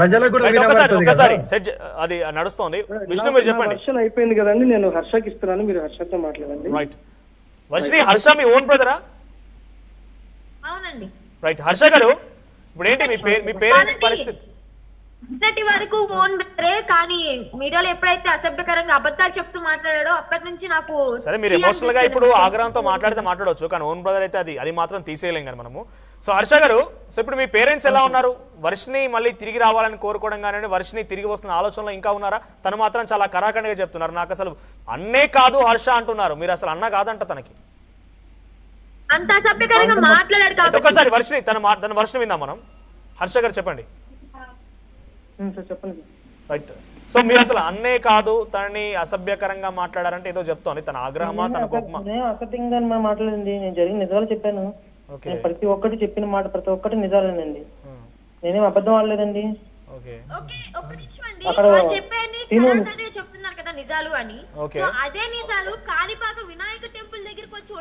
ప్రజలకు కూడా ఒకసారి అది నడుస్తోంది. విష్ణు మీరు చెప్పండి. వర్షం అయిపోయింది కదండి, నేను హర్షకి ఇస్తున్నాను, మీరు హర్షతో మాట్లాడండి. రైట్. వర్షిని, హర్ష మీ ఓన్ బ్రదరా? అవునండి. రైట్. హర్ష గారు ఇప్పుడు ఏంటి మీ పేరెంట్స్ పరిస్థితి? ఇప్పటి వరకు ఓన్ బెటరే, కానీ మీడియాలో ఎప్పుడైతే అసభ్యకరంగా అబద్ధాలు చెప్తూ మాట్లాడాడో అప్పటి నుంచి నాకు సరే, మీరు ఎమోషనల్ గా ఇప్పుడు ఆగ్రహంతో మాట్లాడితే మాట్లాడవచ్చు, కానీ ఓన్ బ్రదర్ అయితే అది మాత్రం తీసేయలేం కానీ మనము. సో హర్ష గారు, సో ఇప్పుడు మీ పేరెంట్స్ ఎలా ఉన్నారు? వర్షిని మళ్ళీ తిరిగి రావాలని కోరుకోవడం కానీ, వర్షిని తిరిగి వస్తున్న ఆలోచనలో ఇంకా ఉన్నారా? తను మాత్రం చాలా కరాఖండిగా చెప్తున్నారు, నాకు అసలు అన్నే కాదు హర్ష అంటున్నారు. మీరు అసలు అన్న కాదంట తనకి. అంత అసభ్యకరంగా మాట్లాడాడు కాబట్టి ఒకసారి వర్షిని తన వర్షిని విందాం మనం. హర్ష గారు చెప్పండి. చెప్పండి. రైట్. సో మీరు అసలు అన్నే కాదు తనని అసభ్యకరంగా మాట్లాడారంటే ఏదో చెప్తోంది. తన ఆగ్రహమా, తన కోపమా? అసభ్యంగా మాట్లాడింది, నేను జరిగిన నిజాలు చెప్పాను. ప్రతి ఒక్కటి చెప్పిన మాట ప్రతి ఒక్కటి నిజాలేనండి, నేనేం అబద్ధం ఆడలేదండి. ఒక్క నిమిషం అండి, వాళ్ళు చెప్పండి చెప్తున్నారు కదా నిజాలు అని. సో అదే నిజాలు కాణిపాక వినాయక టెంపుల్ దగ్గరికి వచ్చి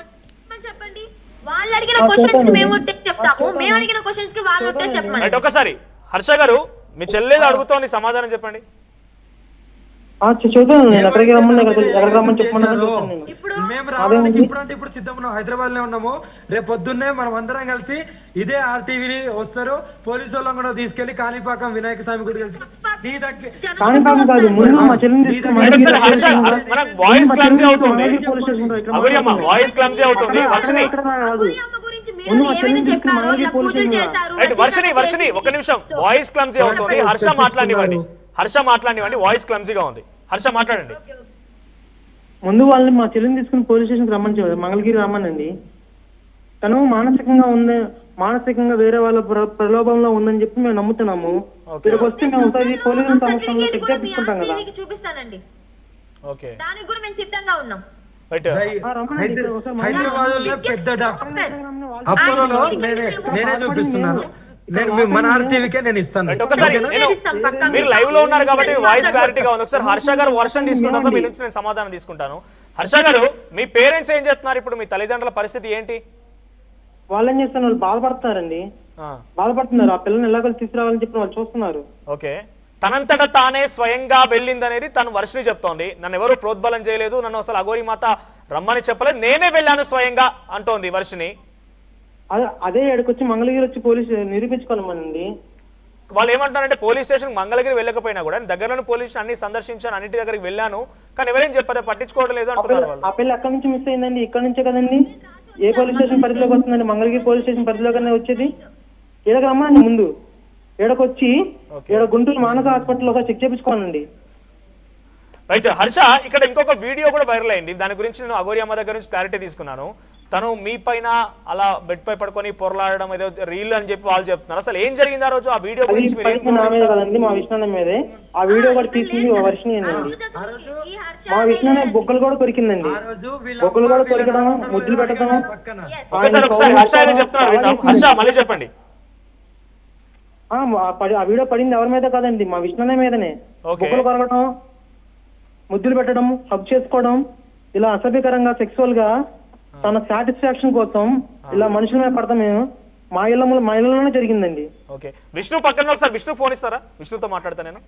చెప్పండి. వాళ్ళు అడిగిన క్వశ్చన్స్ కి మేము చెప్తాము, మేము అడిగిన క్వశ్చన్స్ కి వాళ్ళు చెప్పండి. ఒకసారి హర్ష గారు, మీ చెల్లేది అడుగుతోంది, సమాధానం చెప్పండి. ఇప్పుడు సిద్ధం ఉన్నాం, హైదరాబాద్ లో ఉన్నాము. రేపు పొద్దున్నే మనం అందరం కలిసి ఇదే ఆర్టీవీ వస్తారు, పోలీసు వాళ్ళని కూడా తీసుకెళ్లి కాణిపాకం వినాయక స్వామి గుడి కలిసి వర్షిని ఒక నిమిషం, వాయిస్ క్లమ్జీ అవుతుంది. హర్ష మాట్లాడివ్వండి, వాయిస్ క్లమ్జీగా ఉంది. హర్ష మాట్లాడండి. ముందు వాళ్ళని మా చెల్లిని తీసుకుని పోలీస్ స్టేషన్కి రమ్మని, మంగళగిరి రమ్మనండి. తను మానసికంగా వేరే వాళ్ళ ప్రలోభంలో ఉందని చెప్పి మేము నమ్ముతున్నాము. ఇక్కడికి వస్తే మేము ఒకసారి పోలీసుల సమక్షంలో తీసుకుంటాం కదా. చూపిస్తానండి, ఓకే, దానికి కూడా మేము సిద్ధంగా ఉన్నాం. హైదరాబాద్ లో పెద్ద అపోలో నేనే చూపిస్తున్నాను, మన ఆర్టీవీకే నేను ఇస్తాను. మీరు లైవ్ లో ఉన్నారు కాబట్టి వాయిస్ క్లారిటీగా ఉంది. ఒకసారి హర్ష గారు వర్షన్ తీసుకున్న మీ నుంచి నేను సమాధానం తీసుకుంటాను. హర్ష గారు, మీ పేరెంట్స్ ఏం చెప్తున్నారు ఇప్పుడు? మీ తల్లిదండ్రుల పరిస్థితి ఏంటి? వాళ్ళు ఏం చేస్తున్నారు, వాళ్ళు బాధపడుతున్నారు. ఆ పిల్లల్ని ఎలాగో తీసుకురావాలని చెప్పి వాళ్ళు చూస్తున్నారు. ఓకే, తనంతట తానే స్వయంగా వెళ్ళింది అనేది తను వర్షిని చెప్తోంది. నన్ను ఎవరు ప్రోద్బలం చేయలేదు, నన్ను అసలు అఘోరి మాత రమ్మని చెప్పలేదు, నేనే వెళ్ళాను స్వయంగా అంటోంది వర్షిని. అదే ఎక్కడికొచ్చి మంగళగిరి వచ్చి పోలీసు నిరూపించుకోనమనండి. వాళ్ళు ఏమంటారంటే పోలీస్ స్టేషన్ మంగళగిరి వెళ్ళకపోయినా కూడా దగ్గరలోని పోలీస్ అన్ని సందర్శించాను, అన్నింటి దగ్గరికి వెళ్ళాను, కానీ ఎవరేం చెప్పారు, పట్టించుకోవడం లేదు అంటున్నారు వాళ్ళు. ఆ పిల్ల అక్కడి నుంచి మిస్ అయిందండి, ఇక్కడ నుంచే కదండి. ఏ పోలీస్ స్టేషన్ పరిధిలోకి వస్తుందండి? మంగళగిరి పోలీస్ స్టేషన్ పరిధిలోకనే వచ్చేది. ఏడకి రమ్మనండి, ముందు ఏడకొచ్చి గుంటూరు మానస హాస్పిటల్ ఒక చెక్ చేయించుకోనండి. రైట్. హర్ష, ఇక్కడ ఇంకొక వీడియో కూడా వైరల్ అయింది, దాని గురించి నేను అఘోరి అమ్మ దగ్గర నుంచి క్లారిటీ తీసుకున్నాను. తను మీ పైన అలా బెడ్ పై పడుకొని పొరలాడడం ఏదో రీల్ అని చెప్పి వాళ్ళు చెప్తున్నారు. అసలు ఏం జరిగింది ఆ రోజు? ఆ వీడియో గురించి మా విష్ణు మీదే ఆ వీడియో కూడా తీసింది వర్షిని అండి. మా విష్ణునే బొక్కలు కూడా కొరికిందండి, బొక్కలు కూడా కొరికడం, ముద్దులు పెట్టడం. ఒకసారి హర్ష చెప్తున్నారు, విందాం. హర్ష మళ్ళీ చెప్పండి. ఆ వీడియో పడింది ఎవరి మీద కాదండి, మా విష్ణునే మీదనే. బొక్కలు కొరకడం, ముద్దులు పెట్టడం, హగ్ చేసుకోవడం, ఇలా అసభ్యకరంగా సెక్సువల్ గా తన సాటిస్ఫాక్షన్ కోసం ఇలా మనుషుల మీద పడతాం మేము. మా ఇళ్లలోనే జరిగిందండి. ఓకే, విష్ణు పక్కన ఒకసారి విష్ణు ఫోన్ ఇస్తారా? విష్ణుతో మాట్లాడతా నేను.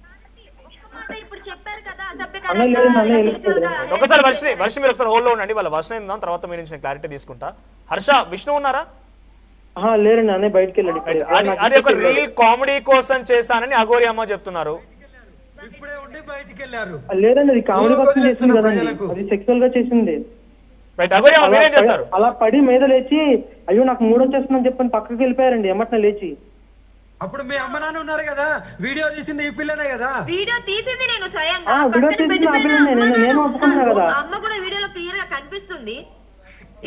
ఒకసారి వర్షి మీరు ఒకసారి హోల్డ్ లో ఉండండి, వాళ్ళ వర్షం ఏందా తర్వాత మీ నుంచి క్లారిటీ తీసుకుంటా. హర్ష, విష్ణు ఉన్నారా? లేరండి, అనే బయటకు వెళ్ళాడు. అది ఒక రీల్ కామెడీ కోసం చేశానని అఘోరి అమ్మ చెప్తున్నారు. లేదండి, అది కామెడీ కోసం చేసింది కదండి, అది సెక్సువల్ గా చేసింది. అలా పడి మీద లేచి అయ్యో నాకు మూడు వచ్చేస్తుందని చెప్పని పక్కకి వెళ్ళిపోయారండి ఎమ్మటనే లేచి. అప్పుడు మీ అమ్మ నాన్న ఉన్నారు కదా, వీడియో తీసింది ఈ పిల్లనే కదా. వీడియో తీసింది నేను స్వయంగా, నేను ఒప్పుకున్నా కదా. అమ్మ కూడా వీడియోలో క్లియర్ గా కనిపిస్తుంది.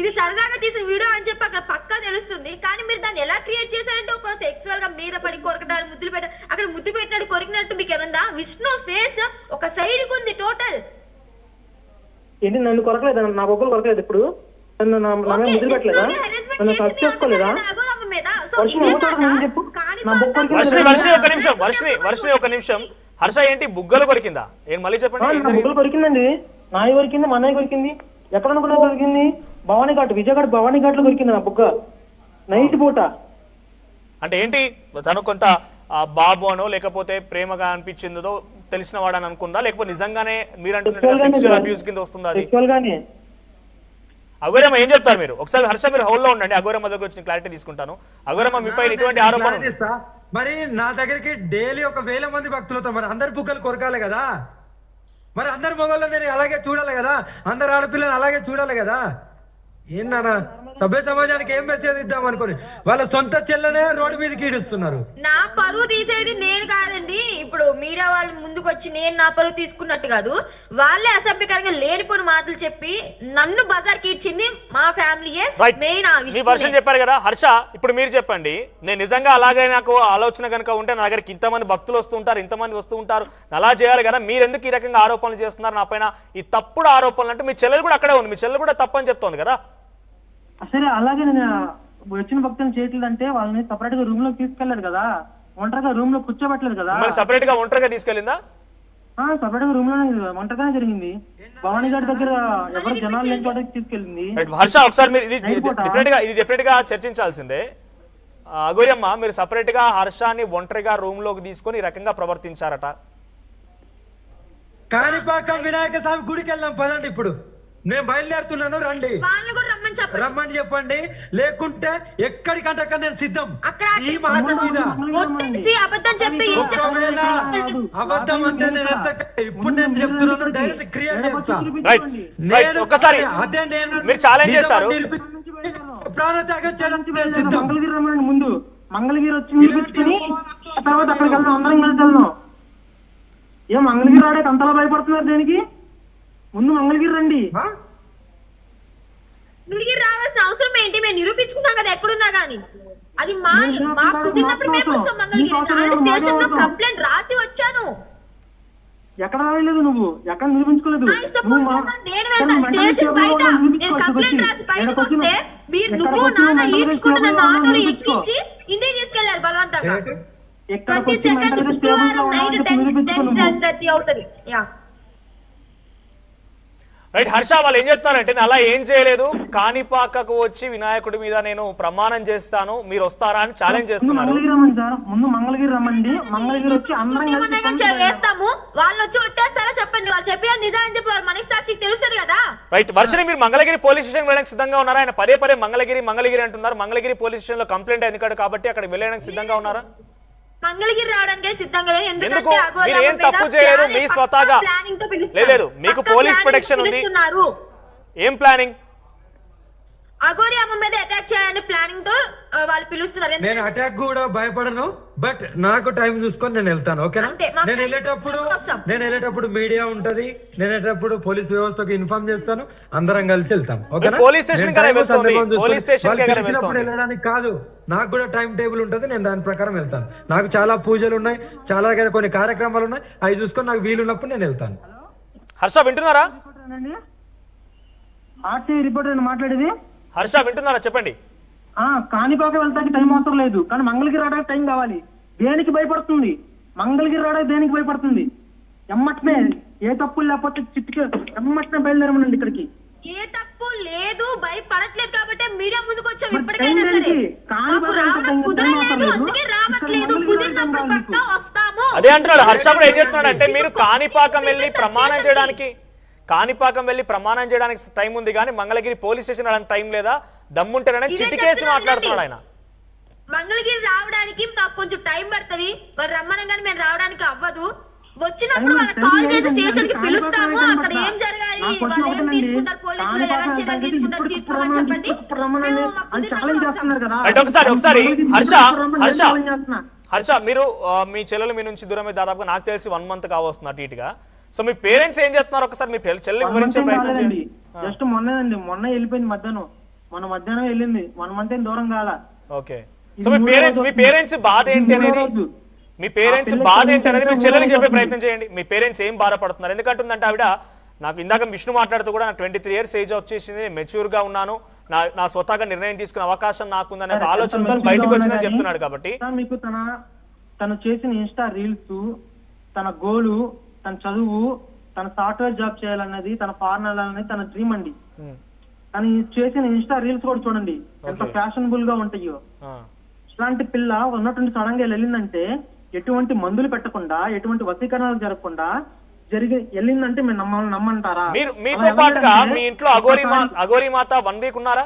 ఇది సరదాగా తీసిన వీడియో అని చెప్పి అక్కడ పక్కా తెలుస్తుంది. కానీ మీరు దాన్ని ఎలా క్రియేట్ చేశారంటే ఒక సెక్సువల్ గా మీద పడి కొరకడాలు, ముద్దులు పెట్ట, అక్కడ ముద్దు పెట్టినట్టు కొరికినట్టు మీకు ఏముందా? విష్ణు ఫేస్ ఒక సైడ్ కు ఉంది టోటల్. ఏంటి, నన్ను కొరకలేదు, నా బొక్కలు కొరకలేదు. ఇప్పుడు ముద్దులు పెట్టలేదా, నన్ను టచ్ చేసుకోలేదా? వర్షిని ఒక నిమిషం. హర్ష, ఏంటి బుగ్గలు కొరికిందా? ఏం మళ్ళీ చెప్పండి. బుగ్గలు కొరికిందండి, నాయి కొరికింది, మా అన్నయ్య కొరికింది. ఎక్కడ అనుకున్నా కొరికింది? భవానీ ఘాట్, విజయఘాట్ భవానీ ఘాట్ లో కొరికింది నా బుగ్గ, నైట్ పూట. అంటే ఏంటి, తను కొంత బాబు అనో లేకపోతే ప్రేమగా అనిపించిందో తెలిసిన వాడని అనుకుందా, లేకపోతే నిజంగానే మీరు అంటున్నట్టుగా సెక్షువల్ అబ్యూస్ కింద వస్తుందా అది? సెక్సువల్ గానే. అఘోరమ్మ ఏం చెప్తారు మీరు? ఒకసారి హర్ష మీరు హోల్లో ఉండండి, అఘోరమ్మ దగ్గర వచ్చిన క్లారిటీ తీసుకుంటాను. అఘోరమ్మ మీపై ఎటువంటి ఆరోపణ ఉంది? మరి నా దగ్గరికి డైలీ 1,000 మంది భక్తులతో మరి అందరి బుక్కలు కొరకాలి కదా, మరి అందరి మొగల్లో నేను అలాగే చూడాలి కదా, అందరు ఆడపిల్లని అలాగే చూడాలి కదా. ఏంటన్నా సభ్య సమాజానికి ఏం మెసేజ్ ఇద్దాం అనుకుని వాళ్ళ సొంత చెల్లెనే రోడ్డు మీదకి ఈడుస్తున్నారు. నా పరువు తీసేది నేను కాదండి. ఇప్పుడు మీడియా వాళ్ళు ముందుకు వచ్చి నేను నా పరువు తీసుకున్నట్టు కాదు, వాళ్ళే అసభ్యకరంగా లేనిపోని మాటలు చెప్పి నన్ను బజార్కి ఇచ్చింది మా ఫ్యామిలీయే. నేను ఆ మీ వర్షన్ చెప్పారు కదా హర్ష, ఇప్పుడు మీరు చెప్పండి. నేను నిజంగా అలాగే నాకు ఆలోచన కనుక ఉంటే నా దగ్గరికి ఇంతమంది భక్తులు వస్తూ ఉంటారు, ఇంతమంది వస్తూ ఉంటారు, అలా చేయాలి కదా, మీరు ఎందుకు ఈ రకంగా ఆరోపణలు చేస్తున్నారు నా పైన? ఈ తప్పుడు ఆరోపణలు అంటే మీ చెల్లెలు కూడా అక్కడే ఉంది, మీ చెల్లెలు కూడా తప్పని చెప్తోంది కదా. సరే అలాగే నేను వచ్చిన భక్తులు చేయట్లేదంటే వాళ్ళని సపరేట్ గా రూమ్ లోకి తీసుకెళ్లారు కదా, ఒంటరిగా రూమ్ లో కూర్చోబెట్టలేదు కదా. మరి సపరేట్ గా ఒంటరిగా తీసుకెళ్ళిందా? సపరేట్ గా రూమ్ లోనే ఒంటరిగానే జరిగింది. భవానీ గారి దగ్గర ఎవరు జనాలు లేని చోటకి తీసుకెళ్ళింది. హర్ష ఒకసారి మీరు ఇది డెఫినెట్ గా చర్చించాల్సిందే. అఘోరమ్మ మీరు సపరేట్ గా హర్షాన్ని ఒంటరిగా రూమ్ లోకి తీసుకొని ఈ రకంగా ప్రవర్తించారట. కాణిపాకం వినాయక స్వామి గుడికి వెళ్దాం పదండి, ఇప్పుడు నేను బయలుదేరుతున్నాను, రండి, రమ్మని చెప్పండి, లేకుంటే ఎక్కడికంటే నేను సిద్ధం. ఈ మాట మీద అబద్ధం అంటే ఇప్పుడు నేను చెప్తున్నాను, డైరెక్ట్ క్రియేట్ చేస్తా. ఒకసారి మీరు ఛాలెంజ్ చేశారు, ప్రాణత్యాగం చేయడానికి సిద్ధం. మంగళగిరి రమ్మని ముందు మంగళగిరి వచ్చి నిలిపించుకుని తర్వాత అక్కడికి వెళ్దాం, అందరం కలిసి వెళ్దాం. ఏం మంగళగిరి రావడానికి అంతలా భయపడుతున్నారు దేనికి? ముందు మంగళగిరి రండి. మంగళగిరి రావాల్సిన అవసరం ఏంటి? మేము నిరూపించుకున్నాం కదా ఎక్కడున్నా గానీ. అది మాకు కుదిరినప్పుడు మేము వస్తాం మంగళగిరి. స్టేషన్ లో కంప్లైంట్ రాసి వచ్చాను. ఎక్కడ రాయలేదు, నువ్వు ఎక్కడ నిరూపించుకోలేదు. నేను వెళ్తాను స్టేషన్ బయట, నేను కంప్లైంట్ రాసి బయటకు వస్తే నువ్వు నాన్న ఈడ్చుకుంటూ నన్ను ఆటోలో ఎక్కించి ఇంటికి తీసుకెళ్లారు బలవంతంగా. 22nd శుక్రవారం నైట్ 10:30 అవుతుంది. రైట్ హర్ష, వాళ్ళు ఏం చెప్తారంటే నేను అలా ఏం చేయలేదు, కాణిపాకకు వచ్చి వినాయకుడి మీద నేను ప్రమాణం చేస్తాను, మీరు వస్తారా అని ఛాలెంజ్ చేస్తున్నారు. ముందు మంగళగిరి రమ్మండి, మంగళగిరి వచ్చి అందరం వేస్తాము. వాళ్ళు వచ్చి కొట్టేస్తారా చెప్పండి, వాళ్ళు చెప్పిన నిజాన్ని చెప్పి వాళ్ళ మనస్సాక్షికి తెలుస్తుంది కదా. రైట్ వర్షని మీరు మంగళగిరి పోలీస్ స్టేషన్ వెళ్ళడానికి సిద్ధంగా ఉన్నారా? ఆయన పదే మంగళగిరి అంటున్నారు. మంగళగిరి పోలీస్ స్టేషన్ లో కంప్లైంట్ ఎందుకంటే కాబట్టి అక్కడ వెళ్ళడానికి సిద్ధంగా ఉన్నారా? మంగళగిరి రావడానికి సిద్ధంగా లేదు. ఎందుకు మీరు ఏం తప్పు చేయలేదు, మీ స్వతహాగా లేదు, మీకు పోలీస్ ప్రొటెక్షన్ ఉంది. ఏం ప్లానింగ్? అఘోరి అమ్మ మీద అటాక్ చేయాలని ప్లానింగ్ తో వాళ్ళు పిలుస్తున్నారు. నేను అటాక్ కూడా భయపడను, బట్ నాకు టైం చూసుకొని నేను వెళ్తాను, ఓకేనా? నేను వెళ్ళేటప్పుడు మీడియా ఉంటది, నేను వెళ్ళేటప్పుడు పోలీస్ వ్యవస్థకు ఇన్ఫార్మ్ చేస్తాను, అందరం కలిసి వెళ్తాం, ఓకేనా? పోలీస్ స్టేషన్ వెళ్ళడానికి కాదు, నాకు కూడా టైం టేబుల్ ఉంటది, నేను దాని ప్రకారం వెళ్తాను. నాకు చాలా పూజలు ఉన్నాయి, చాలా కొన్ని కార్యక్రమాలు ఉన్నాయి, అవి చూసుకొని నాకు వీలున్నప్పుడు నేను వెళ్తాను. హర్ష వింటున్నారా? రిపోర్టర్ మాట్లాడేది. హర్ష వింటున్నారా? చెప్పండి. కాణిపాక వెళ్తానికి టైం అవసరం లేదు, కానీ మంగళగిరి రావడానికి టైం కావాలి. దేనికి భయపడుతుంది? మంగళగిరి రావడానికి దేనికి భయపడుతుంది? ఎమ్మటనే ఏ తప్పులు లేకపోతే చిట్టుకి ఎమ్మటనే బయలుదేరమనండి ఇక్కడికి. ఏ తప్పు లేదు, భయపడట్లేదు కాబట్టి మీడియా ముందుకు వచ్చాం. ఇప్పటికైనా సరే రావడం కుదరలేదు, అందుకే రావట్లేదు. కుదిరినప్పుడు పక్కా వస్తాము. అదే అంటున్నాడు హర్ష. కూడా ఏం చెప్తున్నాడు అంటే మీరు కాణిపాకం వెళ్ళి ప్రమాణం చేయడానికి టైం ఉంది, కానీ మంగళగిరి పోలీస్ స్టేషన్ రావడానికి టైం లేదా? దమ్ముంటారని చిటికేసి మాట్లాడుతున్నాడు ఆయన. మంగళగిరి రావడానికి మాకు కొంచెం టైం పడుతుంది, మరి రమ్మనగానే మేము రావడానికి అవ్వదు. వచ్చినప్పుడు వాళ్ళకి కాల్ చేసి స్టేషన్ కి పిలుస్తాము. అక్కడ ఏం జరగాలి, వాళ్ళు ఏం తీసుకుంటారు, పోలీసులు ఎలాంటి చర్యలు తీసుకుంటారు తీసుకోమని చెప్పండి. ఒకసారి హర్ష మీరు మీ చెల్లెలు మీ నుంచి దూరమే దాదాపుగా నాకు తెలిసి 1 month కావస్తుంది అటు ఇటుగా. సో మీ పేరెంట్స్ ఏం చేస్తున్నారు ఒకసారి మీ చెల్లి వివరించే ప్రయత్నం చేయండి. జస్ట్ మొన్న వెళ్ళిపోయింది మధ్యాహ్నం వెళ్ళింది. 1 month ఏం దూరం కాదా? ఓకే. సో మీ పేరెంట్స్ బాధ ఏంటి అనేది మీ చెల్లెలికి చెప్పే ప్రయత్నం చేయండి. మీ పేరెంట్స్ ఏం బాధపడుతున్నారు? ఎందుకంటుందంటే ఆవిడ నాకు ఇందాక విష్ణు మాట్లాడుతూ కూడా నాకు 23 years ఏజ్ వచ్చేసింది, మెచ్యూర్ గా ఉన్నాను, నా స్వతహాగా నిర్ణయం తీసుకునే అవకాశం నాకుందనే ఆలోచనతో బయటకు వచ్చిందని చెప్తున్నాడు. కాబట్టి మీకు తను చేసిన ఇన్స్టా రీల్స్, తన గోలు, తన చదువు, తన సాఫ్ట్వేర్ జాబ్ చేయాలన్నది, తన ఫారెన్ వెళ్ళాలనేది తన డ్రీమ్ అండి. తను చేసిన ఇన్స్టా రీల్స్ కూడా చూడండి ఎంత ఫ్యాషనబుల్ గా ఉంటాయో. ఇలాంటి పిల్ల ఉన్నటువంటి సడన్ గా వెళ్ళిందంటే ఎటువంటి మందులు పెట్టకుండా ఎటువంటి వశీకరణాలు జరగకుండా వెళ్ళిందంటే మీరు నమ్మంటారా? మీరు మీతో పాటుగా మీ ఇంట్లో అఘోరి మాత 1 వీక్ ఉన్నారా?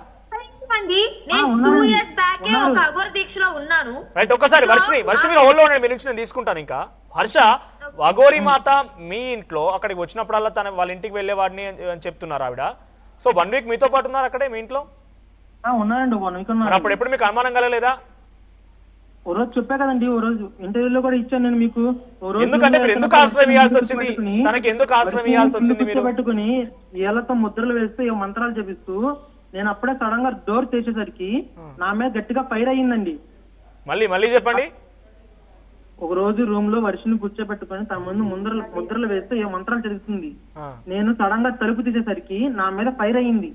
అండి నేను 2 ఇయర్స్ బ్యాక్ ఒక అఘోర దీక్షలో ఉన్నాను. రైట్, ఒక్కసారి వర్షిని మీరు హోల్డ్ లో ఉండండి, మీ నుంచి నేను తీసుకుంటాను. ఇంకా హర్ష, అఘోరి మాత మీ ఇంట్లో అక్కడికి వచ్చినప్పుడల్లా వాళ్ళ ఇంటికి వెళ్ళేవాడిని అని చెప్తున్నారు ఆవిడ. సో 1 వీక్ మీతో పాటు ఉన్నారు అక్కడే మీ ఇంట్లో? ఉన్నారండి, 1 వీక్ ఉన్నారు. అప్పుడు ఎప్పుడు మీకు అనుమానం కలగలేదా? ఓ రోజు చెప్పా కదండి, ఓ రోజు ఇంటర్వ్యూలో కూడా ఇచ్చాను నేను మీకు. ఎందుకంటే మీరు ఎందుకు ఆశ్రయం ఇవ్వాల్సి వచ్చింది? తనకి ఎందుకు ఆశ్రయం ఇవ్వాల్సి వచ్చింది? మీరు పెట్టుకుని ఏళ్ళతో ముద్రలు వేస్తూ మంత్రాలు చెప్పిస్తూ నేను అప్పుడే సడన్ గా డోర్ చేసేసరికి నా మీద గట్టిగా ఫైర్ అయ్యిందండి. మళ్ళీ చెప్పండి. ఒక రోజు రూమ్ లో వర్షిని కూర్చోబెట్టుకుని తన ముందు ముద్రలు వేస్తే ఏ మంత్రాలు జరుగుతుంది. నేను సడన్ గా తలుపు తీసేసరికి నా మీద ఫైర్ అయ్యింది.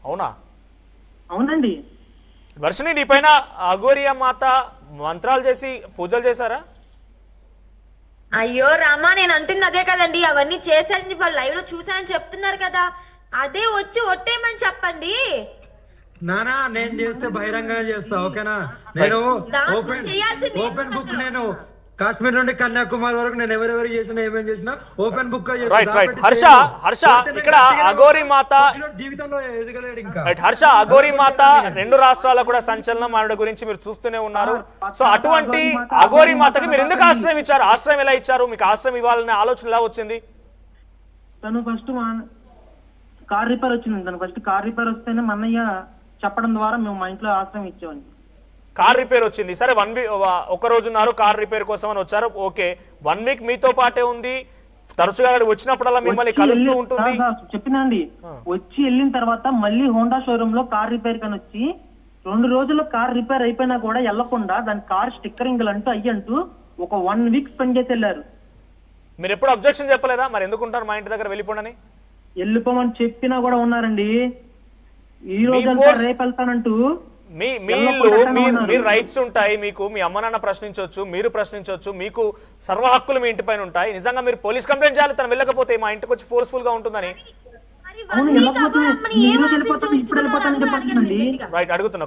అవునా? అవునండి. వర్షిని, నీ పైన అఘోరియా మాత మంత్రాలు చేసి పూజలు చేశారా? అయ్యో రామా, నేను అంటుంది అదే కదండి, అవన్నీ చేశారని వాళ్ళు లైవ్ లో చూసానని చెప్తున్నారు కదా, అదే వచ్చి ఒట్టేయమని చెప్పండి. నానా నేను చేస్తే బహిరంగంగా చేస్తా, ఓకేనా? నేను ఓపెన్ బుక్, నేను కాశ్మీర్ నుండి కన్యాకుమారి వరకు నేను ఎవరెవరు చేసినా ఏమేం చేసినా ఓపెన్ బుక్ హర్ష, ఇక్కడ అఘోరి మాత జీవితంలో ఎదగలేడు ఇంకా. హర్ష, అఘోరి మాత 2 రాష్ట్రాల్లో కూడా సంచలనం ఆవిడ గురించి మీరు చూస్తూనే ఉన్నారు. సో అటువంటి అఘోరి మాతకి మీరు ఎందుకు ఆశ్రయం ఇచ్చారు? ఆశ్రయం ఎలా ఇచ్చారు? మీకు ఆశ్రయం ఇవ్వాలనే ఆలోచన ఎలా వచ్చింది? తను ఫస్ట్ కార్ రిపేర్ వచ్చింది. తను ఫస్ట్ కార్ రిపేర్ వస్తేనే మా అన్నయ్య చెప్పడం ద్వారా మేము మా ఇంట్లో ఆశ్రయం ఇచ్చామని. కార్ రిపేర్ వచ్చింది, సరే 1 వీక్ ఒక రోజు ఉన్నారు, కార్ రిపేర్ కోసం అని వచ్చారు, ఓకే. 1 వీక్ మీతో పాటే ఉంది, తరచుగా వచ్చినప్పుడల్లా మిమ్మల్ని కలుస్తూ ఉంటుంది. చెప్పినండి, వచ్చి వెళ్ళిన తర్వాత మళ్ళీ హోండా షోరూమ్ లో కార్ రిపేర్ కని వచ్చి 2 రోజుల్లో కార్ రిపేర్ అయిపోయినా కూడా వెళ్లకుండా దాని కార్ స్టిక్కరింగ్ అంటూ అయ్యంటూ ఒక 1 వీక్ స్పెండ్ చేసి వెళ్ళారు. మీరు ఎప్పుడు అబ్జెక్షన్ చెప్పలేదా? మరి ఎందుకుంటారు మా ఇంటి దగ్గర వెళ్ళిపోండి? వెళ్ళిపోమని చెప్పినా కూడా ఉన్నారండి. ఈ రోజు రేపు వెళ్తానంటూ. మీ ఇల్లు, మీ రైట్స్ ఉంటాయి, మీకు మీ అమ్మ నాన్న ప్రశ్నించవచ్చు, మీరు ప్రశ్నించవచ్చు, మీకు సర్వ హక్కులు మీ ఇంటి పైన ఉంటాయి. నిజంగా మీరు పోలీస్ కంప్లైంట్ చేయాలి, తను వెళ్ళకపోతే మా ఇంటికి వచ్చి ఫోర్స్ఫుల్ గా ఉంటుందని. రైట్, అడుగుతున్నా.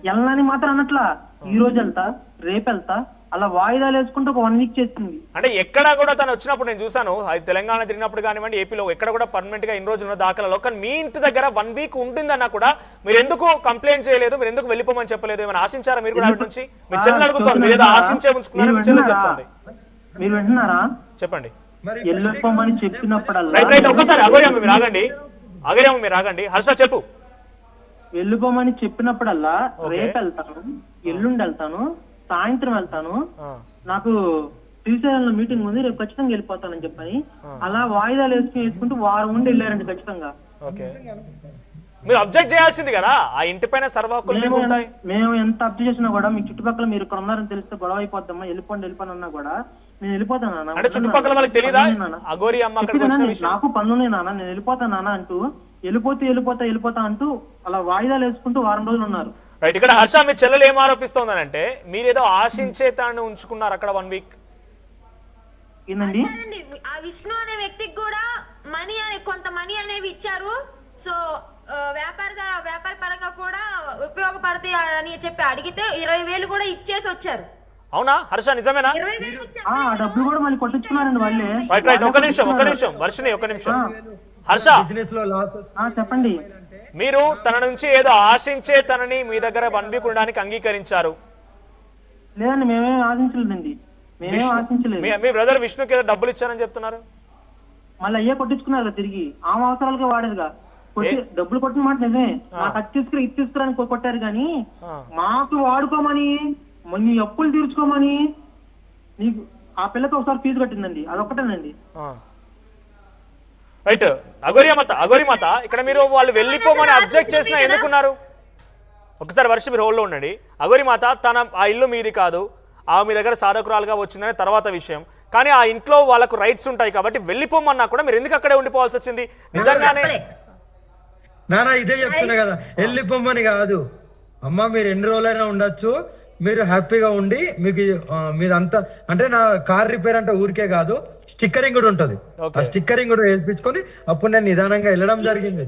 వెళ్ళని మాత్రం అన్నట్లా ఈ రోజు వెళ్తా రేపు వెళ్తా అలా వాయిదాలు వేసుకుంటూ ఒక 1 వీక్ చేస్తుంది. అంటే ఎక్కడా కూడా తను వచ్చినప్పుడు నేను చూసాను, అది తెలంగాణ తిరిగినప్పుడు కానివ్వండి, ఏపీలో ఎక్కడ కూడా పర్మనెంట్ గా ఇన్ని రోజులు ఉన్న దాఖలలో. కానీ మీ ఇంటి దగ్గర 1 వీక్ ఉంటుందన్నా కూడా మీరు ఎందుకు కంప్లైంట్ చేయలేదు? మీరు ఎందుకు వెళ్ళిపోమని చెప్పలేదు? ఏమైనా ఆశించారా మీరు కూడా? ఆవిడ నుంచి మీ చెల్లెలు అడుగుతాను, మీరు ఏదో ఆశించే ఉంచుకున్నారా? మీ చెల్లెలు చెప్తుంది, మీరు వింటున్నారా? చెప్పండి. వెళ్ళిపోమని చెప్పినప్పుడల్లా రైట్, ఒక్కసారి అఘోరియమ్మ మీరు ఆగండి, అఘోరియమ్మ మీరు ఆగండి. హర్ష చెప్పు. వెళ్ళిపోమని చెప్పినప్పుడల్లా రేపు వెళ్తాను, ఎల్లుండి వెళ్తాను, సాయంత్రం వెళ్తాను, నాకు శ్రీశైలంలో మీటింగ్ ఉంది, రేపు ఖచ్చితంగా వెళ్ళిపోతానని చెప్పని అలా వాయిదాలు వేసుకుంటూ వారం ఉండి వెళ్ళారండి ఖచ్చితంగా. మీరు అబ్జెక్ట్ చేయాల్సింది కదా, ఆ ఇంటి పైన సర్వ హక్కులు మీకు ఉంటాయి. మేము ఎంత అబ్జెక్ట్ చేసినా కూడా మీ చుట్టుపక్కల మీరు ఇక్కడ ఉన్నారని తెలిస్తే గొడవ అయిపోద్దామా, వెళ్ళిపోండి అన్నా కూడా నేను వెళ్ళిపోతాను. అంటే చుట్టుపక్కల వాళ్ళకి తెలియదా అఘోరి అమ్మ అక్కడికి వచ్చిన విషయం? నాకు పనులున్నాయి నాన్న, నేను వెళ్ళిపోతాను అంటూ వెళ్ళిపోతా అంటూ అలా వాయిదాలు వేసుకుంటూ వారం రోజులు ఉన్నారు. రైట్, ఇక్కడ హర్ష మీ చెల్లెలు ఏం ఆరోపిస్తోందనంటే మీరేదో ఆశించే తాను ఉంచుకున్నారు అక్కడ 1 వీక్. ఏంటండి? ఆ విష్ణు అనే వ్యక్తికి కూడా కొంత మనీ అనేవి ఇచ్చారు. సో వ్యాపార పరంగా కూడా ఉపయోగపడతాయి అని చెప్పి అడిగితే 20,000 కూడా ఇచ్చేసి వచ్చారు. అవునా హర్ష, నిజమేనా? డబ్బులు కూడా మళ్ళీ కొట్టించుకున్నారండి వాళ్ళే. రైట్, ఒక నిమిషం వర్షిని, ఒక నిమిషం. హర్ష, చెప్పండి. మీరు తన నుంచి ఏదో ఆశించే తనని మీ దగ్గర 1 వీక్ ఉండడానికి అంగీకరించారు? లేదండి, మేమేం ఆశించలేదండి, మీ బ్రదర్ విష్ణుకి ఏదో డబ్బులు ఇచ్చారని చెప్తున్నారు. మళ్ళీ అయ్యే కొట్టించుకున్నారు తిరిగి, ఆమె అవసరాలకే వాడేదిగా. డబ్బులు కొట్టిన మాట నిజమే, నాకు ఇది తీసుకురని కొట్టారు కానీ మాకు వాడుకోమని నీ అప్పులు తీర్చుకోమని నీకు ఆ పిల్లకి ఒకసారి ఫీజు కట్టిందండి, అదొక్కటేనండి. రైట్, అఘోరి మాత ఇక్కడ మీరు వాళ్ళు వెళ్ళిపోమని అబ్జెక్ట్ చేసినా ఎందుకున్నారు? ఒకసారి వర్షం మీరు హోల్డ్లో ఉండండి. అఘోరి మాత ఆ ఇల్లు మీది కాదు, ఆ మీ దగ్గర సాధకురాలుగా వచ్చిందనే తర్వాత విషయం, కానీ ఆ ఇంట్లో వాళ్ళకు రైట్స్ ఉంటాయి కాబట్టి వెళ్ళిపోమన్నా కూడా మీరు ఎందుకు అక్కడే ఉండిపోవాల్సి వచ్చింది? నిజంగానే నానా ఇదే చెప్తున్నా కదా, వెళ్ళిపోమని కాదు అమ్మ, మీరు ఎన్ని రోజులైనా ఉండొచ్చు, మీరు హ్యాపీగా ఉండి మీకు మీరంతా అంటే నా కార్ రిపేర్ అంటే ఊరికే కాదు, స్టిక్కరింగ్ కూడా ఉంటది, ఆ స్టిక్కరింగ్ కూడా వేయించుకొని అప్పుడు నేను నిదానంగా వెళ్ళడం జరిగింది.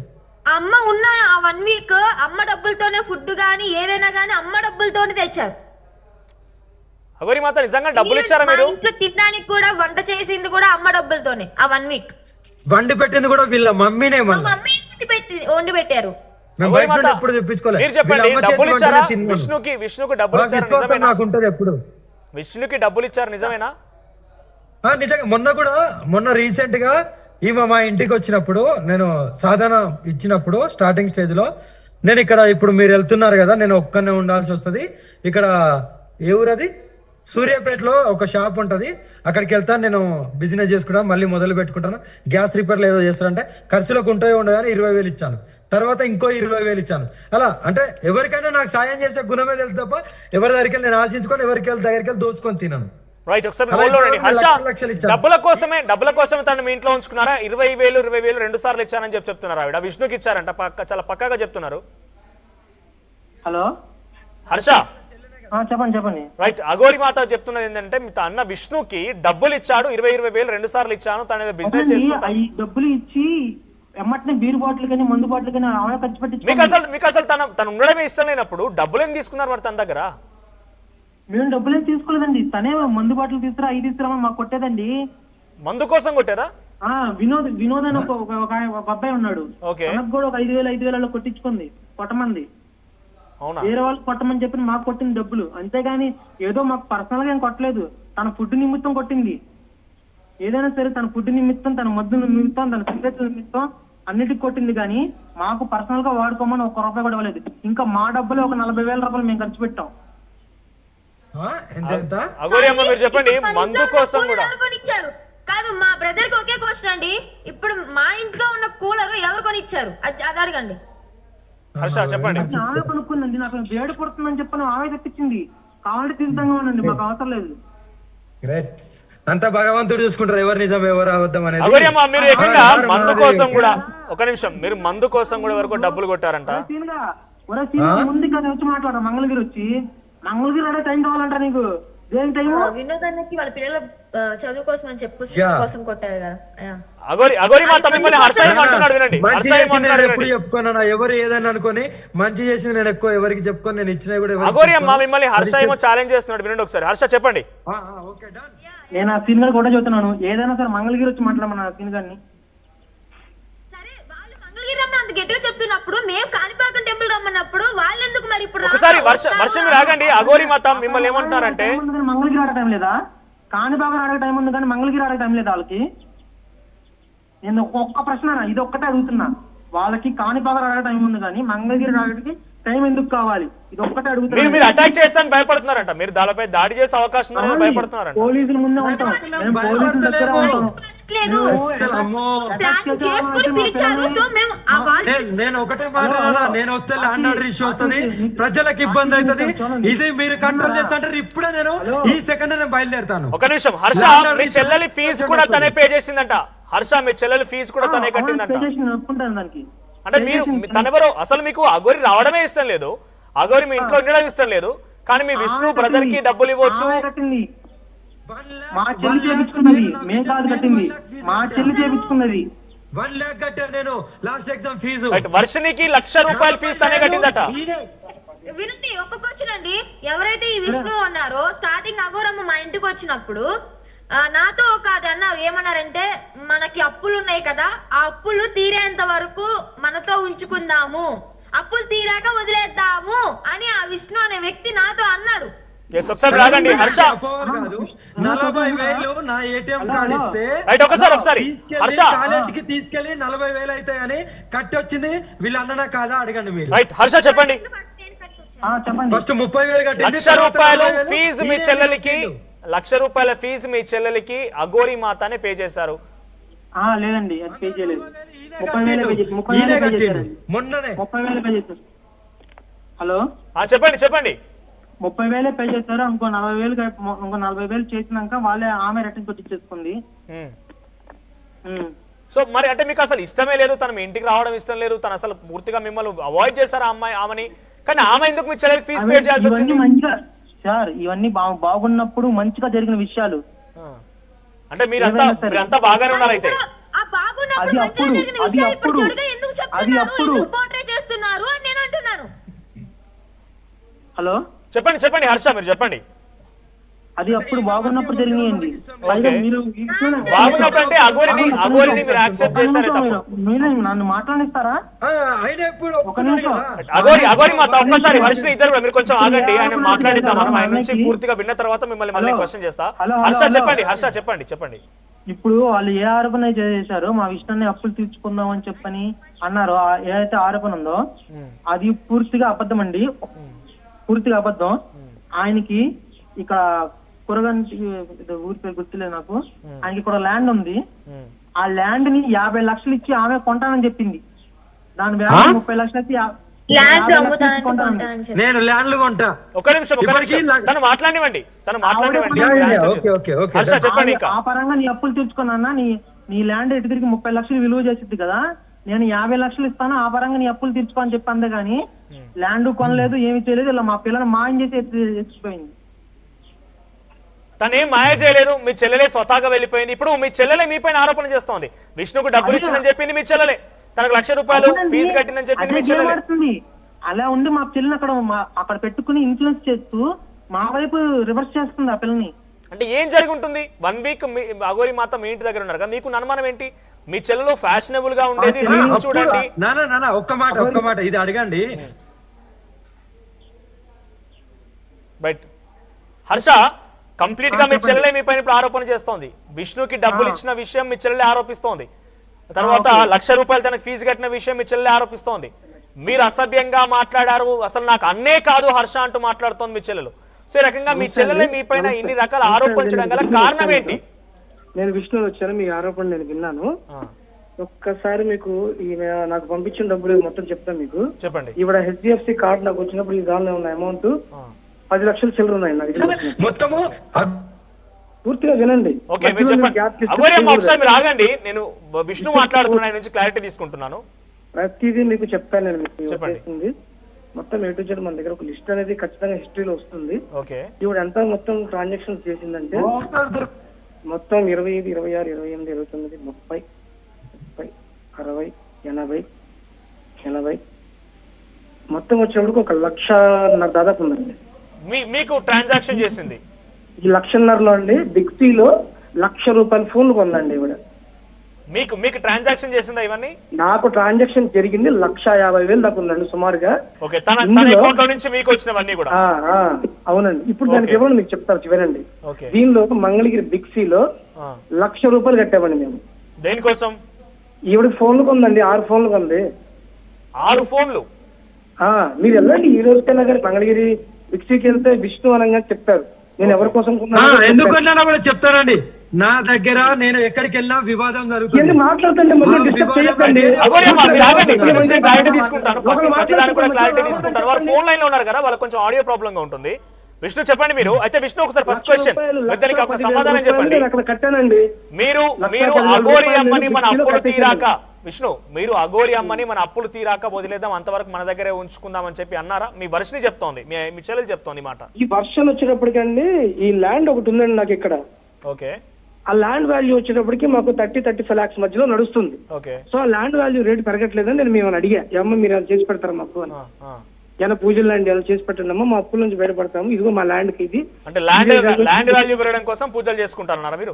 అమ్మ ఉన్న ఆ 1 వీక్ అమ్మ డబ్బులతోనే ఫుడ్ గానీ ఏదైనా గానీ అమ్మ డబ్బులతోనే తెచ్చారు. అగోరి మాత నిజంగా డబ్బులు ఇచ్చారా మీరు? మా ఇంట్లో తినడానికి కూడా వంట చేసింది కూడా అమ్మ డబ్బులతోనే ఆ 1 వీక్. వండి పెట్టింది కూడా వీళ్ళ మమ్మీనే. మా మమ్మీ వండి పెట్టారు. మేము బయట నుండి ఎప్పుడు తెప్పించుకోలేదు. మీరు చెప్పండి, డబ్బులు ఇచ్చారా విష్ణుకి డబ్బులు ఇచ్చారా నిజమేనా? నాకు ఉంటది ఎప్పుడు. విష్ణుకి డబ్బులు ఇచ్చారు నిజమేనా? నిజంగా మొన్న రీసెంట్ గా ఈమె మా ఇంటికి వచ్చినప్పుడు నేను సాధన ఇచ్చినప్పుడు స్టార్టింగ్ స్టేజ్ లో నేను ఇక్కడ ఇప్పుడు మీరు వెళ్తున్నారు కదా, నేను ఒక్కనే ఉండాల్సి వస్తుంది. ఇక్కడ ఏ ఊరది, సూర్యాపేటలో ఒక షాప్ ఉంటది, అక్కడికి వెళ్తాను, నేను బిజినెస్ చేసుకుంటాను, మళ్ళీ మొదలు పెట్టుకుంటాను, గ్యాస్ రిపేర్లు ఏదో చేస్తారంటే ఖర్చులకు ఉంటాయో ఉండదని 20,000 ఇచ్చాను. తర్వాత ఇంకో 20,000 ఇచ్చాను. అలా అంటే ఎవరికైనా నాకు సాయం చేసే గుణమే తెలుసు తప్ప ఎవరి దగ్గరికి నేను ఆశించుకొని ఎవరికి దగ్గరికి దోచుకొని తినను. రైట్, ఒకసారి హర్ష డబ్బుల కోసమే తను మీ ఇంట్లో ఉంచుకున్నారా? 20,000 2 సార్లు ఇచ్చానని చెప్తున్నారు ఆవిడ. విష్ణుకి ఇచ్చారంట, చాలా పక్కాగా చెప్తున్నారు. హలో హర్ష చెప్పండి. రైట్, అగోరి మాత చెప్తున్నది ఏంటంటే మీ అన్న విష్ణుకి డబ్బులు ఇచ్చాడు, 20,000 2 సార్లు ఇచ్చాను, తన బిజినెస్ చేసుకుంటాను. డబ్బులు ఇచ్చి ఎమ్మటిని బీర్ బాటిల్ కానీ మందు బాటిల్ కానీ ఆమె ఖర్చు పెట్టి మీకు అసలు తను ఉండడమే ఇష్టం లేనప్పుడు డబ్బులు ఏం తీసుకున్నారు మరి తన దగ్గర? మేము డబ్బులేం తీసుకోలేదండి, తనే మందు బాటిల్ తీసుకురా అవి తీసుకురామని మాకు కొట్టేదండి. మందు కోసం కొట్టారా? వినోద్ అని ఒక అబ్బాయి ఉన్నాడు, తనకు కూడా ఒక 5,000 కొట్టించుకుంది కొట్టమంది. అవునా? వేరే వాళ్ళు కొట్టమని చెప్పి మాకు కొట్టింది డబ్బులు, అంతేగాని ఏదో మాకు పర్సనల్ గా ఏం కొట్టలేదు. తన ఫుడ్ నిమిత్తం కొట్టింది. ఏదైనా సరే తన ఫుడ్ నిమిత్తం, తన మద్దు నిమిత్తం, తన సిగరెట్ల నిమిత్తం అన్నిటికి కొట్టింది. కానీ మాకు పర్సనల్ గా వాడుకోమని 1 రూపాయి కూడా ఇవ్వలేదు. ఇంకా మా డబ్బులు ఒక 40,000 రూపాయలు మేము ఖర్చు పెట్టాం. అగోరి అమ్మ మీరు చెప్పండి, మందు కోసం కూడా కాదు. మా బ్రదర్ కి ఒకే క్వశ్చన్ అండి, ఇప్పుడు మా ఇంట్లో ఉన్న కూలర్ ఎవరు కొనిచ్చారు అది అడగండి. హర్ష చెప్పండి. ఆమె కొనుక్కుందండి, నాకు వేడి పడుతుందని చెప్పని ఆమె తెప్పించింది. కావాలంటే తీర్థంగా ఉండండి, మాకు అవసరం లేదు. అంత భగవంతుడు చూసుకుంటారు ఎవరు నిజం ఎవరు అబద్ధం అనేది. అగోరి అమ్మ మీరు ఏకంగా మందు కోసం కూడా, ఒక నిమిషం, మీరు మందు కోసం కూడా వరకు డబ్బులు కొట్టారంట. ముందు కదా వచ్చి మాట్లాడరా, మంగళగిరి వచ్చి మంగళగిరి అడే టైం కావాలంట నీకు. దేని టైం? వినోదానికి వాళ్ళ పిల్లల చదువు కోసం అని చెప్పు కోసం కొట్టారు కదా. అగోరి మాత మిమ్మల్ని హర్ష ఏమంటున్నాడు వినండి. చెప్పుకున్నా ఎవరు ఏదైనా అనుకోని మంచి చేసింది నేను ఎక్కువ ఎవరికి చెప్పుకొని నేను ఇచ్చినా కూడా. అగోరి అమ్మ మిమ్మల్ని హర్ష ఏమో ఛాలెంజ్ చేస్తున్నాడు, వినండి ఒకసారి. హర్ష చెప్పండి. నేను ఆ సీన్ గారు కూడా చెప్తున్నాను, ఏదైనా సరే మంగళగిరి వచ్చి మాట్లాడమన్నా ఆ సీన్ గారిని. సరే వాళ్ళు మంగళగిరి రమ్మని అంత గట్టిగా చెప్తున్నప్పుడు, మేము కాణిపాకం టెంపుల్ రమ్మన్నప్పుడు వాళ్ళు ఎందుకు మరి ఇప్పుడు? ఒకసారి వర్ష మీరు ఆగండి. అగోరి మాత మిమ్మల్ని ఏమంటున్నారంటే, మంగళగిరి ఆడే టైం లేదా, కాణిపాకం ఆడే టైం ఉంది కానీ మంగళగిరి ఆడే టైం లేదా వాళ్ళకి? నేను ఒక్క ప్రశ్న ఇది ఒక్కటే అడుగుతున్నా, వాళ్ళకి కాణిపాకం ఆడే టైం ఉంది కానీ మంగళగిరి ఆడడానికి టైం ఎందుకు కావాలి? ఇది ఒక్కటే అడుగుతున్నా. మీరు అటాక్ చేస్తాను భయపడుతున్నారంట, మీరు దానిపై దాడి చేసే అవకాశం ఉందని భయపడుతున్నారంట. పోలీసుల ముందే ఉంటాం, పోలీసుల దగ్గర ఉంటాం. నేను ఒకటే మాట్లాడాలా, నేను వస్తే ల్యాండ్ ఆర్డర్ ఇష్యూ వస్తుంది, ప్రజలకు ఇబ్బంది అవుతుంది, ఇది మీరు కంట్రోల్ చేస్తుంటారు. ఇప్పుడే నేను ఈ సెకండ్ నేను బయలుదేరుతాను. ఒక నిమిషం. హర్ష మీ చెల్లెలి ఫీజు కూడా తనే పే చేసిందంట. హర్ష మీ చెల్లెలి ఫీజు కూడా తనే కట్టిందంట. అంటే మీరు తనెవరో అసలు మీకు అగోరి రావడమే ఇష్టం లేదు, అగోరి మీ ఇంట్లో ఉండడం ఇష్టం లేదు, కానీ మీ విష్ణు బ్రదర్ కి డబ్బులు ఇవ్వచ్చు. మా చెల్లి చేపించుకున్నది, మేము కాదు కట్టింది, మా చెల్లి చేపించుకున్నది. 1 lakh కట్టాను నేను లాస్ట్ ఎగ్జామ్ ఫీజు. వర్షనికి 1,00,000 రూపాయల ఫీజు తనే కట్టిందట. వినండి ఒక్క క్వశ్చన్ అండి, ఎవరైతే ఈ విష్ణు ఉన్నారో స్టార్టింగ్ అగోరమ్మ మా ఇంటికి వచ్చినప్పుడు నాతో ఒకటి అన్నారు, ఏమన్నారంటే మనకి అప్పులు ఉన్నాయి కదా, ఆ అప్పులు తీరేంత వరకు మనతో ఉంచుకుందాము, అప్పులు తీరాక వదిలేద్దాము అని ఆ విష్ణు అనే వ్యక్తి నాతో అన్నాడు. ఒకసారి రాగండి హర్ష. 40,000 నా ఏటీఎం కార్డు ఇస్తే ఒకసారి హర్ష కాలేజీకి తీసుకెళ్లి 40,000 అవుతాయని కట్టి వచ్చింది వీళ్ళు అన్ననా కాదా అడగండి మీరు. రైట్ హర్ష చెప్పండి. ఫస్ట్ 30,000 కట్టి 1,00,000 రూపాయలు ఫీజు మీ చెల్లెలికి, 1,00,000 రూపాయల ఫీజు మీ చెల్లెలికి అగోరి మాతనే పే చేశారు. లేదండి అది పే చేయలేదు, 30,000 పే చేశారు మొన్ననే. 30,000 పే చేశారు. హలో చెప్పండి. 30,000 పే చేశారు. ఇంకో 40,000 చేసినాక వాళ్ళే ఆమె రిటర్న్ కొట్టించేసుకుంది. సో మరి అంటే మీకు అసలు ఇష్టమే లేదు, తన మీ ఇంటికి రావడం ఇష్టం లేదు, తను అసలు పూర్తిగా మిమ్మల్ని అవాయిడ్ చేశారు ఆమెని. కానీ ఆమె ఎందుకు మీ చెల్లెలకి ఫీజు పే చేయాల్సి వచ్చింది? సార్ ఇవన్నీ బాగున్నప్పుడు మంచిగా జరిగిన విషయాలు. అంటే మీరంతా బాగానే ఉన్నారు అయితే. హలో చెప్పండి హర్ష మీరు చెప్పండి. అది అప్పుడు బాగున్నప్పుడు జరిగినాయండి. పైగా మీరు బాగున్నప్పుడు అంటే అఘోరిని మీరు యాక్సెప్ట్ చేస్తారే తప్ప. మీరు నన్ను మాట్లాడిస్తారా? ఆయన ఎప్పుడు ఒప్పుకున్నాడు కదా. అఘోరి మాత ఒక్కసారి వర్షిని ఇద్దరు కూడా మీరు కొంచెం ఆగండి, ఆయన మాట్లాడిద్దాం మనం. ఆయన నుంచి పూర్తిగా విన్న తర్వాత మిమ్మల్ని మళ్ళీ క్వశ్చన్ చేస్తా. హర్ష చెప్పండి. ఇప్పుడు వాళ్ళు ఏ ఆరోపణ చేశారో మా విష్ణుని అప్పులు తీర్చుకుందాం అని చెప్పని అన్నారు. ఏదైతే ఆరోపణ ఉందో అది పూర్తిగా అబద్ధం అండి, పూర్తిగా అబద్ధం. ఆయనకి ఇక్కడ కురగంటి ఊరి పేరు గుర్తులేదు నాకు, ఆయనకి ఇక్కడ ల్యాండ్ ఉంది. ఆ ల్యాండ్ ని 50 లక్షలు ఇచ్చి ఆమె కొంటానని చెప్పింది. దాని వాల్యూ 30 లక్షలు అయితే నేను ల్యాండ్లు కొంటా. ఒక నిమిషం తను మాట్లాడివ్వండి. చెప్పండి. ఆ పరంగా నీ అప్పులు తీర్చుకున్నా, నీ ల్యాండ్ ఎటు తిరిగి 30 లక్షలు విలువ చేసిద్ది కదా, నేను 50 లక్షలు ఇస్తాను, ఆ పరంగా నీ అప్పులు తీర్చుకో అని చెప్పి అందే గానీ ల్యాండ్ కొనలేదు, ఏమి చేయలేదు. ఇలా మా పిల్లలు మాయం చేసి ఎత్తిపోయింది. తనేం మాయ చేయలేదు, మీ చెల్లెలే స్వతహాగా వెళ్ళిపోయింది. ఇప్పుడు మీ చెల్లెలే మీ పైన ఆరోపణ చేస్తోంది. విష్ణుకు డబ్బులు ఇచ్చిందని చెప్పింది మీ చెల్లెలే, తనకు 1,00,000 రూపాయలు ఫీజు కట్టిందని చెప్పింది మీ చెల్లెలే. అలా ఉండి మా పిల్లని అక్కడ పెట్టుకుని ఇన్ఫ్లుయెన్స్ చేస్తూ మా వైపు రివర్స్ చేస్తుంది ఆ పిల్లని. అంటే ఏం జరిగి ఉంటుంది? 1 వీక్ అఘోరి మాత మీ ఇంటి దగ్గర ఉన్నారు కదా, మీకు అనుమానం ఏంటి? మీ చెల్లెలు ఫ్యాషనబుల్ గా ఉండేది, రీల్స్ చూడండి. ఒక్క మాట ఇది అడగండి. బట్ హర్ష కంప్లీట్ గా మీ చెల్లెలే మీ పైన ఇప్పుడు ఆరోపణ చేస్తోంది. విష్ణుకి డబ్బులు ఇచ్చిన విషయం మీ చెల్లెలే ఆరోపిస్తోంది. తర్వాత 1,00,000 రూపాయలు తనకు ఫీజు కట్టిన విషయం మీ చెల్లెలే ఆరోపిస్తోంది. మీరు అసభ్యంగా మాట్లాడారు, అసలు నాకు అన్నే కాదు హర్ష అంటూ మాట్లాడుతోంది మీ చెల్లెలు. సో ఈ రకంగా మీ చెల్లెలే మీ పైన ఇన్ని రకాల ఆరోపణలు చేయడం గల కారణం ఏంటి? నేను విష్ణు వచ్చాను, మీ ఆరోపణ నేను విన్నాను. ఒక్కసారి మీకు నాకు పంపించిన డబ్బులు మొత్తం చెప్తాను మీకు. చెప్పండి. ఇవిడ HDFC కార్డు నాకు వచ్చినప్పుడు ఈ దానిలో ఉన్న అమౌంట్ 10 లక్షలు చిల్లర ఉన్నాయి నాకు మొత్తము. పూర్తిగా వినండి. ఓకే మీరు చెప్పండి. అఘోరి అమ్మ ఒకసారి మీరు ఆగండి, నేను విష్ణు మాట్లాడుతున్నా, ఆయన నుంచి క్లారిటీ తీసుకుంటున్నాను. ప్రతిదీ మీకు చెప్తాను నేను. మీకు చెప్పండి. మొత్తం A to Z మన దగ్గర ఒక లిస్ట్ అనేది ఖచ్చితంగా హిస్టరీలో వస్తుంది. ఓకే. ఇవిడ ఎంత మొత్తం ట్రాన్సాక్షన్స్ చేసిందంటే మొత్తం 25, 26, 28, 29, 30, 30, 60, 80, 80 మొత్తం వచ్చేప్పుడు 1,00,000 దాదాపు ఉందండి. మీకు ట్రాన్సాక్షన్ చేసింది ఈ 1,00,000లో అండి బిగ్సీలో 1,00,000 రూపాయల ఫోన్లు కొందండి ఇవిడ. మీకు ట్రాన్సాక్షన్ చేసిందా ఇవన్నీ? నాకు ట్రాన్సాక్షన్ జరిగింది 1,50,000 దాకా ఉందండి సుమారుగా. ఓకే, తన అకౌంట్ లో నుంచి మీకు వచ్చినవన్నీ కూడా? అవునండి. ఇప్పుడు దానికి ఎవరు మీకు చెప్తారు చివరండి. దీనిలో మంగళగిరి బిగ్సీలో 1,00,000 రూపాయలు కట్టామండి మేము. దేనికోసం? ఈవిడ ఫోన్లు కొందండి, 6 ఫోన్లు కొంది. 6 ఫోన్లు? మీరు వెళ్ళండి ఈ రోజుకైనా కానీ మంగళగిరి బిగ్సీకి వెళ్తే విష్ణు అనగా చెప్తారు. నేను ఎవరి కోసం ఎందుకు వెళ్ళినా కూడా చెప్తానండి. నా దగ్గర నేను ఎక్కడికి వెళ్ళినా వివాదం జరుగుతుంది. మాట్లాడుతుంటే క్లారిటీ తీసుకుంటాను, ప్రతిదానికి కూడా క్లారిటీ తీసుకుంటాను. వారు ఫోన్ లైన్ లో ఉన్నారు కదా, వాళ్ళకి కొంచెం ఆడియో ప్రాబ్లం గా ఉంటుంది. విష్ణు చెప్పండి మీరు. అయితే విష్ణు ఒకసారి ఫస్ట్ క్వశ్చన్ దానికి ఒక సమాధానం చెప్పండి. మీరు అఘోరి అమ్మని మన అప్పులు తీరాక, విష్ణు మీరు అఘోరి అమ్మని మన అప్పులు తీరాక వదిలేద్దాం, అంతవరకు మన దగ్గరే ఉంచుకుందాం అని చెప్పి అన్నారా? మీ వర్షని చెప్తోంది, మీ చెల్లెలు చెప్తోంది మాట. ఈ వర్షన్ వచ్చేటప్పటికండి ఈ ల్యాండ్ ఒకటి ఉందండి నాకు ఇక్కడ. ఓకే. ఆ ల్యాండ్ వాల్యూ వచ్చేటప్పటికి మాకు 30-35 lakhs మధ్యలో నడుస్తుంది. ఓకే. సో ఆ ల్యాండ్ వాల్యూ రేట్ పెరగట్లేదని నేను మేము అడిగా, అమ్మ మీరు అది చేసి పెడతారా మాకు అని. ఏమైనా పూజలు లాంటి ఎలా చేసి పెట్టండి, మా అప్పుల నుంచి బయటపడతాము, ఇదిగో మా ల్యాండ్ కి ఇది. అంటే ల్యాండ్ వాల్యూ పెరగడం కోసం పూజలు చేసుకుంటారన్నారా మీరు?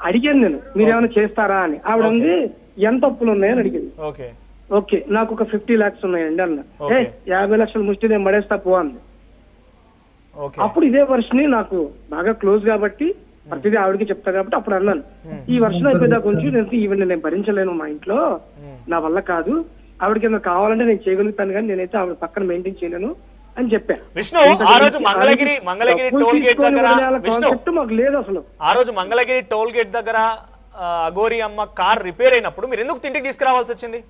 అడిగాను నేను, మీరు ఏమైనా చేస్తారా అని. ఆవిడ ఉంది ఎంత అప్పులు ఉన్నాయని అడిగింది. ఓకే. ఓకే నాకు ఒక 50 lakhs ఉన్నాయండి అన్న. 50 లక్షలు ముష్టి నేను పడేస్తా పో అంది. అప్పుడు ఇదే వర్షని నాకు బాగా క్లోజ్ కాబట్టి ప్రతిదీ ఆవిడకి చెప్తా కాబట్టి అప్పుడు అన్నాను, ఈ వర్షం అయిపోయిందా కొంచెం నేను భరించలేను, మా ఇంట్లో నా వల్ల కాదు, ఆవిడకి ఏమైనా కావాలంటే నేను చేయగలుగుతాను కానీ నేనైతే ఆవిడ పక్కన మెయింటైన్ చేయలేను అని చెప్పాను. విష్ణు ఆ రోజు మంగళగిరి టోల్ గేట్ దగ్గర మాకు లేదు అసలు. ఆ రోజు మంగళగిరి టోల్ గేట్ దగ్గర అఘోరి అమ్మ కార్ రిపేర్ అయినప్పుడు మీరు ఎందుకు ఇంటికి తీసుకురావాల్సి వచ్చింది?